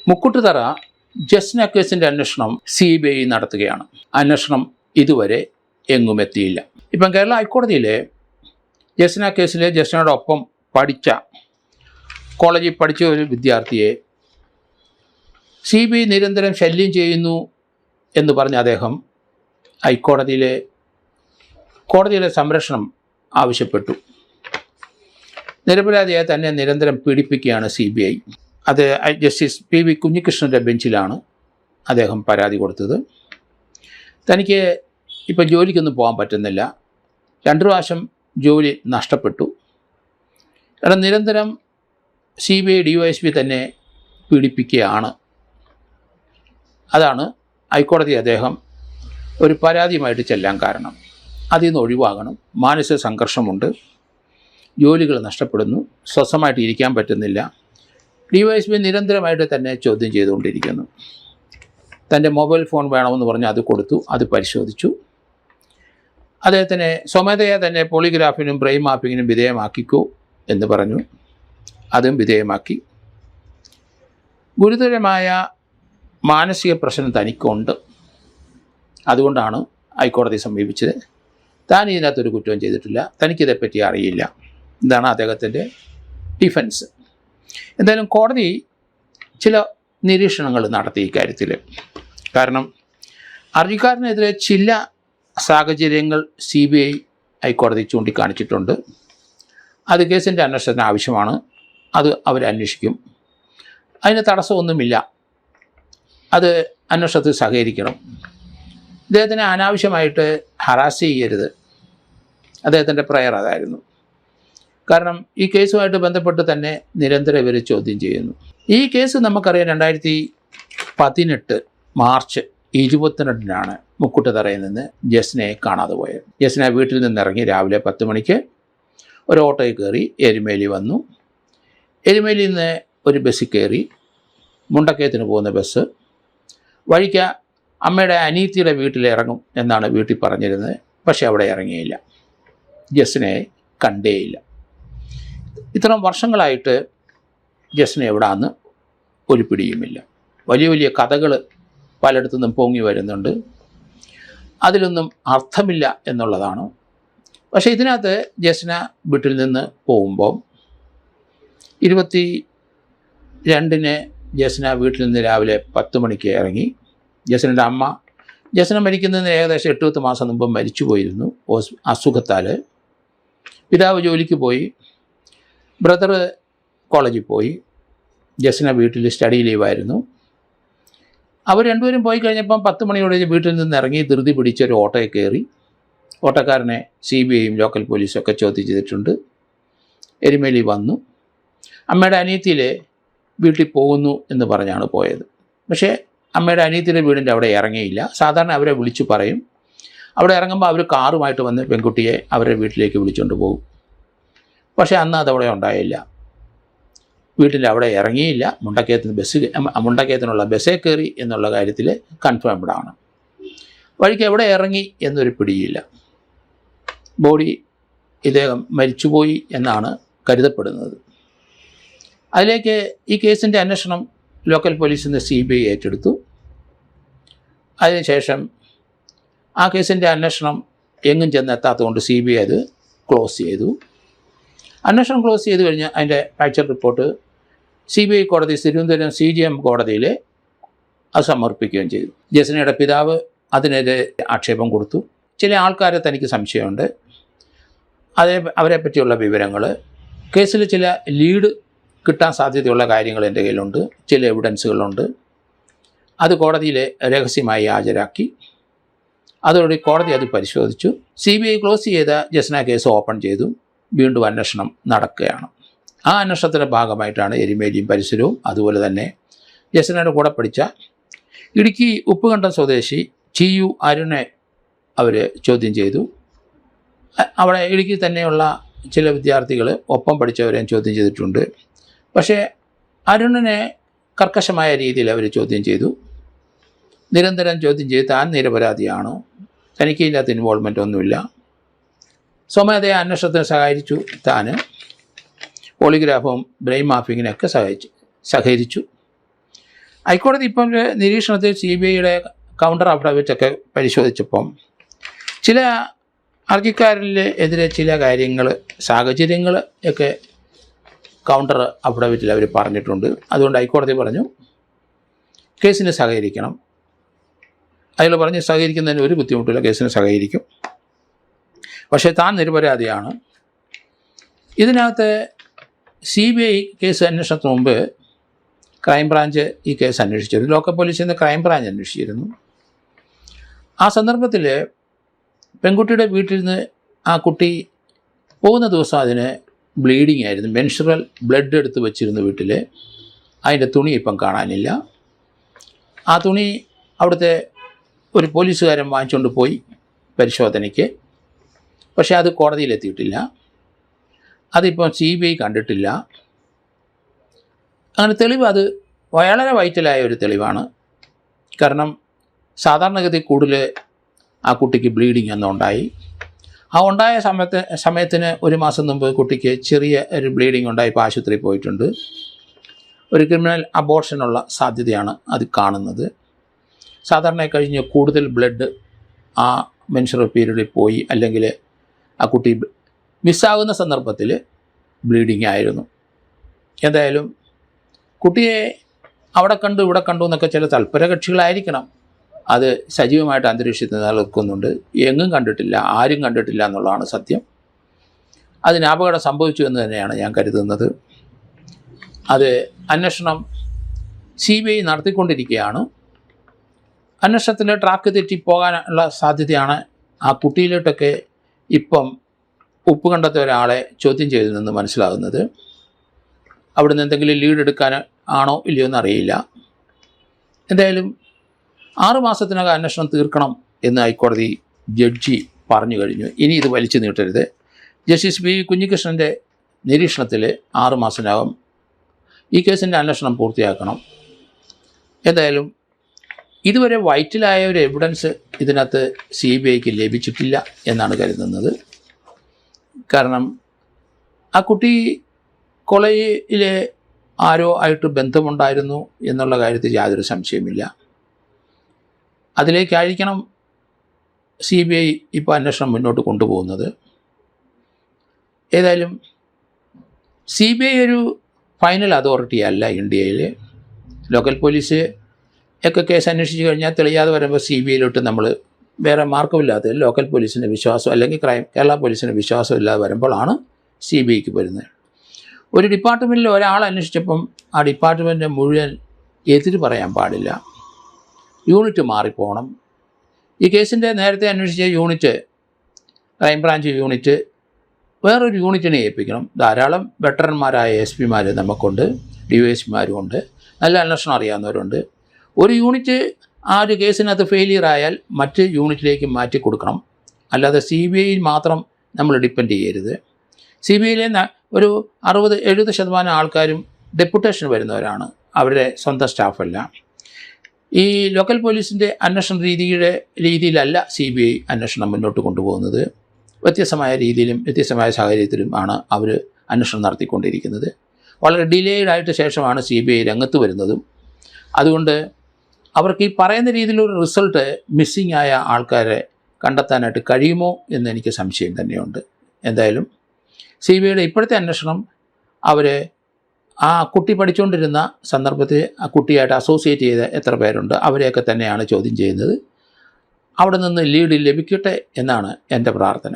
മുക്കുട്ടുതറ ജസ്ന കേസിൻ്റെ അന്വേഷണം CBI നടത്തുകയാണ്. അന്വേഷണം ഇതുവരെ എങ്ങും എത്തിയില്ല. ഇപ്പം കേരള ഹൈക്കോടതിയിലെ ജസ്ന കേസിലെ ജസ്നയോടൊപ്പം കോളേജിൽ പഠിച്ച ഒരു വിദ്യാർത്ഥിയെ CBI നിരന്തരം ശല്യം ചെയ്യുന്നു എന്ന് പറഞ്ഞ അദ്ദേഹം കോടതിയിലെ സംരക്ഷണം ആവശ്യപ്പെട്ടു. നിരപരാധിയെ തന്നെ നിരന്തരം പീഡിപ്പിക്കുകയാണ് CBI. അത് ജസ്റ്റിസ് PV കുഞ്ഞികൃഷ്ണൻ്റെ ബെഞ്ചിലാണ് അദ്ദേഹം പരാതി കൊടുത്തത്. തനിക്ക് ഇപ്പോൾ ജോലിക്കൊന്നും പോകാൻ പറ്റുന്നില്ല, 2 പ്രാവശ്യം ജോലി നഷ്ടപ്പെട്ടു, കാരണം നിരന്തരം CBI DYSP തന്നെ പീഡിപ്പിക്കുകയാണ്. അതാണ് ഹൈക്കോടതി അദ്ദേഹം ഒരു പരാതിയുമായിട്ട് ചെല്ലാൻ കാരണം. അതിൽ നിന്ന് ഒഴിവാകണം, മാനസിക സംഘർഷമുണ്ട്, ജോലികൾ നഷ്ടപ്പെടുന്നു, സ്വസ്ഥമായിട്ട് ഇരിക്കാൻ പറ്റുന്നില്ല. DYSP നിരന്തരമായിട്ട് തന്നെ ചോദ്യം ചെയ്തുകൊണ്ടിരിക്കുന്നു. തൻ്റെ മൊബൈൽ ഫോൺ വേണമെന്ന് പറഞ്ഞ് അത് കൊടുത്തു, അത് പരിശോധിച്ചു. അദ്ദേഹത്തിനെ സ്വമേധയാ തന്നെ പോളിഗ്രാഫിനും ബ്രെയിൻ മാപ്പിങ്ങിനും വിധേയമാക്കിക്കൂ എന്ന് പറഞ്ഞു, അതും വിധേയമാക്കി. ഗുരുതരമായ മാനസിക പ്രശ്നം തനിക്കുണ്ട്, അതുകൊണ്ടാണ് ഹൈക്കോടതി സമീപിച്ചത്. താൻ ഇതിനകത്തൊരു കുറ്റവും ചെയ്തിട്ടില്ല, തനിക്കിതേപ്പറ്റി അറിയില്ല. ഇതാണ് അദ്ദേഹത്തിൻ്റെ ഡിഫൻസ്. എന്തായാലും കോടതി ചില നിരീക്ഷണങ്ങൾ നടത്തി ഇക്കാര്യത്തിൽ. കാരണം ഹർജിക്കാരനെതിരെ ചില സാഹചര്യങ്ങൾ CBI ഹൈക്കോടതി ചൂണ്ടിക്കാണിച്ചിട്ടുണ്ട്. അത് കേസിൻ്റെ അന്വേഷണത്തിന് ആവശ്യമാണ്, അത് അവരന്വേഷിക്കും, അതിന് തടസ്സമൊന്നുമില്ല, അത് അന്വേഷണത്തിൽ സഹകരിക്കണം. അദ്ദേഹത്തിനെ അനാവശ്യമായിട്ട് ഹറാസ് ചെയ്യരുത്, അദ്ദേഹത്തിൻ്റെ പ്രയർ അതായിരുന്നു. കാരണം ഈ കേസുമായിട്ട് ബന്ധപ്പെട്ട് തന്നെ നിരന്തരം ഇവർ ചോദ്യം ചെയ്യുന്നു. ഈ കേസ് നമുക്കറിയാം 2018 മാർച്ച് 22-നാണ് മുക്കുട്ടുതറയിൽ നിന്ന് ജസ്നയെ കാണാതെ പോയത്. ജസ്ന വീട്ടിൽ നിന്നിറങ്ങി രാവിലെ 10 മണിക്ക് ഒരു ഓട്ടോയിൽ കയറി എരുമേലി വന്നു. എരുമേലിയിൽ നിന്ന് ഒരു ബസ്സിൽ കയറി മുണ്ടക്കയത്തിന് പോകുന്ന ബസ് വഴിക്ക് അമ്മയുടെ അനിയത്തിയുടെ വീട്ടിൽ ഇറങ്ങും എന്നാണ് വീട്ടിൽ പറഞ്ഞിരുന്നത്. പക്ഷെ അവിടെ ഇറങ്ങിയില്ല, ജസ്നയെ കണ്ടേയില്ല. ഇത്രയും വർഷങ്ങളായിട്ട് ജസ്ന എവിടാന്ന് ഒരു പിടിയുമില്ല. വലിയ വലിയ കഥകൾ പലയിടത്തു നിന്നും പൊങ്ങി വരുന്നുണ്ട്, അതിലൊന്നും അർത്ഥമില്ല എന്നുള്ളതാണ്. പക്ഷേ ഇതിനകത്ത് ജസ്ന വീട്ടിൽ നിന്ന് പോകുമ്പോൾ 22-ന് ജസ്ന വീട്ടിൽ നിന്ന് രാവിലെ 10 മണിക്ക് ഇറങ്ങി. ജസ്നയുടെ അമ്മ, ജസ്ന മരിക്കുന്നതിന് ഏകദേശം 8-10 മാസം മുമ്പ് മരിച്ചു പോയിരുന്നു അസുഖത്താൽ. പിതാവ് ജോലിക്ക് പോയി, ബ്രദർ കോളേജിൽ പോയി, ജസ്ന വീട്ടിൽ സ്റ്റഡി ലീവായിരുന്നു. അവർ രണ്ടുപേരും പോയി കഴിഞ്ഞപ്പം 10 മണിയോടെ വീട്ടിൽ നിന്ന് ഇറങ്ങി ധൃതി പിടിച്ചൊരു ഓട്ടോയിൽ കയറി. ഓട്ടോക്കാരനെ CBIയും ലോക്കൽ പോലീസും ഒക്കെ ചോദ്യം ചെയ്തിട്ടുണ്ട്. എരുമേലി വന്നു. അമ്മയുടെ അനിയത്തിയിലെ വീട്ടിൽ പോകുന്നു എന്ന് പറഞ്ഞാണ് പോയത്. പക്ഷേ അമ്മയുടെ അനിയത്തിയുടെ വീടിൻ്റെ അവിടെ ഇറങ്ങിയില്ല. സാധാരണ അവരെ വിളിച്ചു പറയും. അവിടെ ഇറങ്ങുമ്പോൾ അവർ കാറുമായിട്ട് വന്ന് പെൺകുട്ടിയെ അവരുടെ വീട്ടിലേക്ക് വിളിച്ചുകൊണ്ട് പോകും. പക്ഷേ അന്ന് അതവിടെ ഉണ്ടായില്ല, വീട്ടിൻ്റെ അവിടെ ഇറങ്ങിയില്ല. മുണ്ടക്കയത്തിനുള്ള ബസ്സേ കയറി എന്നുള്ള കാര്യത്തിൽ കൺഫേംഡ് ആണ്. വഴിക്ക് എവിടെ ഇറങ്ങി എന്നൊരു പിടിയില്ല. ബോഡി ഇദ്ദേഹം മരിച്ചുപോയി എന്നാണ് കരുതപ്പെടുന്നത്. അതിലേക്ക് ഈ കേസിൻ്റെ അന്വേഷണം ലോക്കൽ പോലീസിൽ നിന്ന് CBI ഏറ്റെടുത്തു. അതിനുശേഷം ആ കേസിൻ്റെ അന്വേഷണം എങ്ങും ചെന്നെത്താത്തതുകൊണ്ട് CBI അത് ക്ലോസ് ചെയ്തു. അന്വേഷണം ക്ലോസ് ചെയ്ത് കഴിഞ്ഞ് അതിൻ്റെ ഫാക്ചർ റിപ്പോർട്ട് CBI കോടതി തിരുവനന്തപുരം CGM കോടതിയിൽ അത് സമർപ്പിക്കുകയും ചെയ്തു. ജസ്നയുടെ പിതാവ് അതിനെതിരെ ആക്ഷേപം കൊടുത്തു. ചില ആൾക്കാരെ തനിക്ക് സംശയമുണ്ട്, അവരെ പറ്റിയുള്ള വിവരങ്ങൾ, കേസിൽ ചില ലീഡ് കിട്ടാൻ സാധ്യതയുള്ള കാര്യങ്ങൾ എൻ്റെ കയ്യിലുണ്ട്, ചില എവിഡൻസുകളുണ്ട്. അത് കോടതിയിൽ രഹസ്യമായി ഹാജരാക്കി. അതോടെ കോടതി അത് പരിശോധിച്ചു. CBI ക്ലോസ് ചെയ്ത ജസ്ന കേസ് ഓപ്പൺ ചെയ്തു. വീണ്ടും അന്വേഷണം നടക്കുകയാണ്. ആ അന്വേഷണത്തിൻ്റെ ഭാഗമായിട്ടാണ് എരുമേലിയും പരിസരവും, അതുപോലെ തന്നെ ജസ്നയുടെ കൂടെ പഠിച്ച ഇടുക്കി ഉപ്പുകണ്ടം സ്വദേശി TU അരുണെ അവർ ചോദ്യം ചെയ്തു. അവിടെ ഇടുക്കി തന്നെയുള്ള ചില വിദ്യാർത്ഥികൾ ഒപ്പം പഠിച്ചവരെയും ചോദ്യം ചെയ്തിട്ടുണ്ട്. പക്ഷേ അരുണിനെ കർക്കശമായ രീതിയിൽ അവർ ചോദ്യം ചെയ്തു. നിരന്തരം ചോദ്യം ചെയ്ത് താൻ നിരപരാധിയാണ്, തനിക്ക് ഇതിനകത്ത് ഇൻവോൾവ്മെൻ്റ് ഒന്നുമില്ല, സ്വമേധയാ അന്വേഷണത്തിന് സഹായിച്ചു, താൻ പോളിഗ്രാഫും ബ്രെയിൻ മാപ്പിങ്ങിനൊക്കെ സഹകരിച്ചു. ഹൈക്കോടതി ഇപ്പം ഒരു നിരീക്ഷണത്തിൽ CBIയുടെ കൗണ്ടർ അഫിഡവിറ്റൊക്കെ പരിശോധിച്ചപ്പം ചില ഹർജിക്കാരനെതിരെ ചില കാര്യങ്ങൾ, സാഹചര്യങ്ങൾ ഒക്കെ കൗണ്ടർ അഫിഡവിറ്റിൽ അവർ പറഞ്ഞിട്ടുണ്ട്. അതുകൊണ്ട് ഹൈക്കോടതി പറഞ്ഞു കേസിന് സഹകരിക്കണം. അയാൾ പറഞ്ഞ് സഹകരിക്കുന്നതിന് ഒരു ബുദ്ധിമുട്ടില്ല, കേസിന് സഹകരിക്കും. പക്ഷേ താൻ നിരപരാധിയാണ്. ഇതിനകത്ത് CBI കേസ് അന്വേഷണത്തിന് മുമ്പ് ക്രൈംബ്രാഞ്ച് ഈ കേസ് അന്വേഷിച്ചിരുന്നു. ലോക്കൽ പോലീസിൽ നിന്ന് ക്രൈംബ്രാഞ്ച് അന്വേഷിച്ചിരുന്നു. ആ സന്ദർഭത്തിൽ പെൺകുട്ടിയുടെ വീട്ടിൽ നിന്ന് ആ കുട്ടി പോകുന്ന ദിവസം അതിന് ബ്ലീഡിങ് ആയിരുന്നു. മെൻസ്ട്രൽ ബ്ലഡ് എടുത്ത് വെച്ചിരുന്നു വീട്ടിൽ. അതിൻ്റെ തുണി ഇപ്പം കാണാനില്ല. ആ തുണി അവിടുത്തെ ഒരു പോലീസുകാരൻ വാങ്ങിച്ചുകൊണ്ട് പോയി പരിശോധനയ്ക്ക്. പക്ഷേ അത് കോടതിയിലെത്തിയിട്ടില്ല. അതിപ്പം CBI കണ്ടിട്ടില്ല. അങ്ങനെ തെളിവ് അത് വളരെ വൈറ്റലായ ഒരു തെളിവാണ്. കാരണം സാധാരണഗതി കൂടുതൽ ആ കുട്ടിക്ക് ബ്ലീഡിങ് എന്നുണ്ടായി. ആ ഉണ്ടായ സമയത്തിന് ഒരു മാസം മുമ്പ് കുട്ടിക്ക് ചെറിയ ഒരു ബ്ലീഡിങ് ഉണ്ടായി. ഇപ്പോൾ ആശുപത്രിയിൽ പോയിട്ടുണ്ട്. ഒരു ക്രിമിനൽ അബോർഷനുള്ള സാധ്യതയാണ് അത് കാണുന്നത്. സാധാരണ കഴിഞ്ഞ് കൂടുതൽ ബ്ലഡ് ആ മെൻസ്ട്രുവൽ പീരീഡിൽ പോയി, അല്ലെങ്കിൽ ആ കുട്ടി മിസ്സാകുന്ന സന്ദർഭത്തിൽ ബ്ലീഡിങ് ആയിരുന്നു. എന്തായാലും കുട്ടിയെ അവിടെ കണ്ടു ഇവിടെ കണ്ടു എന്നൊക്കെ ചില തൽപര കക്ഷികളായിരിക്കണം അത് സജീവമായിട്ട് അന്തരീക്ഷത്തിൽ നിലനിൽക്കുന്നുണ്ട്. എങ്ങും കണ്ടിട്ടില്ല, ആരും കണ്ടിട്ടില്ല എന്നുള്ളതാണ് സത്യം. അതിന് അപകടം സംഭവിച്ചു എന്ന് തന്നെയാണ് ഞാൻ കരുതുന്നത്. അത് അന്വേഷണം CBI നടത്തിക്കൊണ്ടിരിക്കുകയാണ്. അന്വേഷണത്തിൽ ട്രാക്ക് തെറ്റിപ്പോകാനുള്ള സാധ്യതയാണ്. ആ കുട്ടിയിലോട്ടൊക്കെ ഇപ്പം ഉപ്പ് കണ്ടെത്തിയ ഒരാളെ ചോദ്യം ചെയ്തു നിന്ന് മനസ്സിലാകുന്നത്. അവിടുന്ന് എന്തെങ്കിലും ലീഡ് എടുക്കാൻ ആണോ ഇല്ലയോ എന്നറിയില്ല. എന്തായാലും 6 മാസത്തിനകം അന്വേഷണം തീർക്കണം എന്ന് ഹൈക്കോടതി ജഡ്ജി പറഞ്ഞു കഴിഞ്ഞു. ഇനി ഇത് വലിച്ചു നീട്ടരുത്. ജസ്റ്റിസ് B കുഞ്ഞികൃഷ്ണൻ്റെ നിരീക്ഷണത്തിൽ 6 മാസത്തിനകം ഈ കേസിൻ്റെ അന്വേഷണം പൂർത്തിയാക്കണം. എന്തായാലും ഇതുവരെ വൈറ്റലായ ഒരു എവിഡൻസ് ഇതിനകത്ത് CBIക്ക് ലഭിച്ചിട്ടില്ല എന്നാണ് കരുതുന്നത്. കാരണം ആ കുട്ടി കൊലയിലെ ആരോ ആയിട്ട് ബന്ധമുണ്ടായിരുന്നു എന്നുള്ള കാര്യത്തിൽ യാതൊരു സംശയമില്ല. അതിലേക്കായിരിക്കണം CBI ഇപ്പോൾ അന്വേഷണം മുന്നോട്ട് കൊണ്ടുപോകുന്നത്. ഏതായാലും CBI ഒരു ഫൈനൽ അതോറിറ്റി അല്ല ഇന്ത്യയിൽ. ലോക്കൽ പോലീസ് ഒക്കെ കേസ് അന്വേഷിച്ച് കഴിഞ്ഞാൽ തെളിയാതെ വരുമ്പോൾ CBIയിലോട്ട് നമ്മൾ വേറെ മാർഗമില്ലാതെ ലോക്കൽ പോലീസിൻ്റെ വിശ്വാസം അല്ലെങ്കിൽ കേരള പോലീസിൻ്റെ വിശ്വാസം ഇല്ലാതെ വരുമ്പോഴാണ് CBIക്ക് വരുന്നത്. ഒരു ഡിപ്പാർട്ട്മെൻറ്റിൽ ഒരാൾ അന്വേഷിച്ചപ്പം ആ ഡിപ്പാർട്ട്മെൻറ്റ് മുഴുവൻ എതിര് പറയാൻ പാടില്ല. യൂണിറ്റ് മാറിപ്പോകണം. ഈ കേസിൻ്റെ നേരത്തെ അന്വേഷിച്ച യൂണിറ്റ്, ക്രൈംബ്രാഞ്ച് യൂണിറ്റ്, വേറൊരു യൂണിറ്റിനെ ഏൽപ്പിക്കണം. ധാരാളം വെറ്ററന്മാരായ SP-മാർ നമുക്കുണ്ട്, DYSP-മാരും ഉണ്ട്, നല്ല അന്വേഷണം അറിയാവുന്നവരുണ്ട്. ഒരു യൂണിറ്റ് ആ ഒരു കേസിനകത്ത് ഫെയിലിയർ ആയാൽ മറ്റ് യൂണിറ്റിലേക്ക് മാറ്റി കൊടുക്കണം. അല്ലാതെ CBIയിൽ മാത്രം നമ്മൾ ഡിപ്പെൻഡ് ചെയ്യരുത്. CBIയിലെ ഒരു 60-70% ആൾക്കാരും ഡെപ്യൂട്ടേഷൻ വരുന്നവരാണ്, അവരുടെ സ്വന്തം സ്റ്റാഫല്ല. ഈ ലോക്കൽ പോലീസിൻ്റെ അന്വേഷണ രീതിയിലല്ല CBI അന്വേഷണം മുന്നോട്ട് കൊണ്ടുപോകുന്നത്. വ്യത്യസ്തമായ രീതിയിലും വ്യത്യസ്തമായ സാഹചര്യത്തിലും ആണ് അവർ അന്വേഷണം നടത്തിക്കൊണ്ടിരിക്കുന്നത്. വളരെ ഡിലേഡായിട്ട് ശേഷമാണ് CBI രംഗത്ത് വരുന്നതും. അതുകൊണ്ട് അവർക്ക് ഈ പറയുന്ന രീതിയിലൊരു റിസൾട്ട് മിസ്സിംഗ് ആയ ആൾക്കാരെ കണ്ടെത്താനായിട്ട് കഴിയുമോ എന്ന് എനിക്ക് സംശയം തന്നെയുണ്ട്. എന്തായാലും CBIയുടെ ഇപ്പോഴത്തെ അന്വേഷണം അവർ ആ കുട്ടി പഠിച്ചുകൊണ്ടിരുന്ന സന്ദർഭത്തിൽ ആ കുട്ടിയായിട്ട് അസോസിയേറ്റ് ചെയ്ത എത്ര പേരുണ്ട് അവരെയൊക്കെ തന്നെയാണ് ചോദ്യം ചെയ്യുന്നത്. അവിടെ നിന്ന് ലീഡ് ലഭിക്കട്ടെ എന്നാണ് എൻ്റെ പ്രാർത്ഥന.